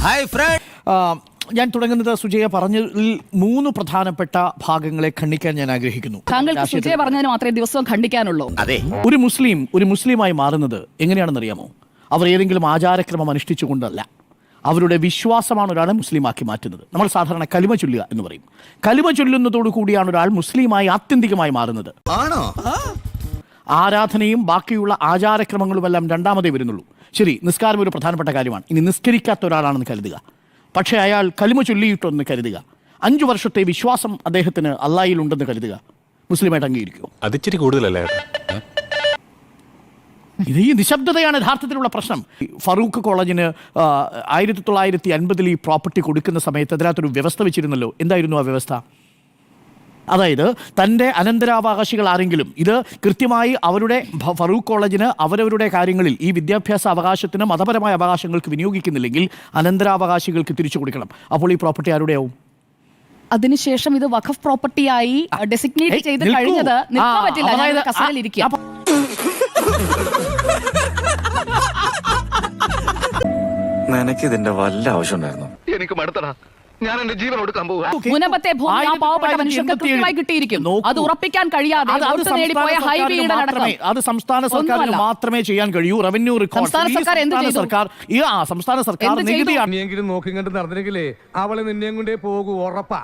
Hi front. ഞാൻ തുടങ്ങുന്നത് സുജയ പറഞ്ഞതിൽ 3 പ്രധാനപ്പെട്ട ഭാഗങ്ങളെ ഖണ്ഡിക്കാൻ ഞാൻ ആഗ്രഹിക്കുന്നു. താങ്കൾക്ക് സുജയ പറഞ്ഞതിന് മാത്രമേ ദിവസവും ഖണ്ഡിക്കാനുള്ളൂ. അതെ, ഒരു മുസ്ലിമായി മാറുന്നത് എങ്ങനെയാണെന്ന് അറിയാമോ? അവർ ഏതെങ്കിലും ആചാരക്രമം അനുഷ്ഠിച്ചുകൊണ്ടല്ല. അവരുടെ വിശ്വാസമാണ് ഒരാളെ മുസ്ലിമാക്കി മാറ്റുന്നത്. നമ്മൾ സാധാരണ കലിമ ചൊല്ലുക എന്ന് പറയും. കലിമ ചൊല്ലുന്നതോടു കൂടിയാണ് ഒരാൾ മുസ്ലിമായി ആത്യന്തികമായി മാറുന്നത്. ആണോ? ആരാധനയും ബാക്കിയുള്ള ആചാരക്രമങ്ങളുമെല്ലാം രണ്ടാമതേ വരുന്നുള്ളൂ. ശരി, നിസ്കാരം ഒരു പ്രധാനപ്പെട്ട കാര്യമാണ്. ഇനി നിസ്കരിക്കാത്ത ഒരാളാണെന്ന് കരുതുക, പക്ഷേ അയാൾ കലിമ ചൊല്ലിയിട്ടെന്ന് കരുതുക. 5 വർഷത്തെ വിശ്വാസം അദ്ദേഹത്തിന് അള്ളാഹിൽ ഉണ്ടെന്ന് കരുതുക. മുസ്ലിമായിട്ട് അംഗീകരിക്കുമോ? അതിച്ചിരി കൂടുതലല്ലേ? ഇത് ഈ നിശബ്ദതയാണ് യഥാർത്ഥത്തിലുള്ള പ്രശ്നം. ഫറൂഖ് കോളേജിന് 1950 ഈ പ്രോപ്പർട്ടി കൊടുക്കുന്ന സമയത്ത് അതിനകത്തൊരു വ്യവസ്ഥ വെച്ചിരുന്നല്ലോ. എന്തായിരുന്നു ആ വ്യവസ്ഥ? അതായത് തൻ്റെ അനന്തരാവകാശികൾ ആരെങ്കിലും ഇത് കൃത്യമായി അവരുടെ ഫറൂഖ് കോളേജിന് അവരവരുടെ കാര്യങ്ങളിൽ ഈ വിദ്യാഭ്യാസ അവകാശത്തിന് മതപരമായ അവകാശങ്ങൾക്ക് വിനിയോഗിക്കുന്നില്ലെങ്കിൽ അനന്തരാവകാശികൾക്ക് തിരിച്ചു കൊടുക്കണം. അപ്പോൾ ഈ പ്രോപ്പർട്ടി ആരുടെയാവും? അതിനുശേഷം ഇത് വഖഫ് പ്രോപ്പർട്ടിയായി ഡെസിഗ്നേറ്റ് ചെയ്ത് കഴിഞ്ഞത് നിൽക്കാൻ പറ്റില്ല. കസേരയിലിരിക്കുക. നിനക്ക് ഇതിന്റെ വല്ല ആവശ്യം ഉണ്ടായിരുന്നു? എനിക്ക് മടുത്തടാ, ഞാൻ എന്റെ ജീവൻ കൊടുക്കാൻ പോവുക. മുനമ്പത്തെ ഭൂമി ആ പാവപ്പെട്ട മനുഷ്യർക്ക് കൃത്യമായി കിട്ടിയിരിക്കും. അത് ഉറപ്പിക്കാൻ കഴിയാതെ നേടിപ്പോയ ഹൈവേയുടെ അടക്കം അത് സംസ്ഥാന സർക്കാരിന് മാത്രമേ ചെയ്യാൻ കഴിയൂ. റവന്യൂ റെക്കോർഡ് സംസ്ഥാന സർക്കാർ നീയെങ്കിലും നോക്കി കണ്ട് നടന്നില്ലെങ്കിലേ അവളെ നിന്നെയും കൊണ്ടേ പോകൂ, ഉറപ്പാ.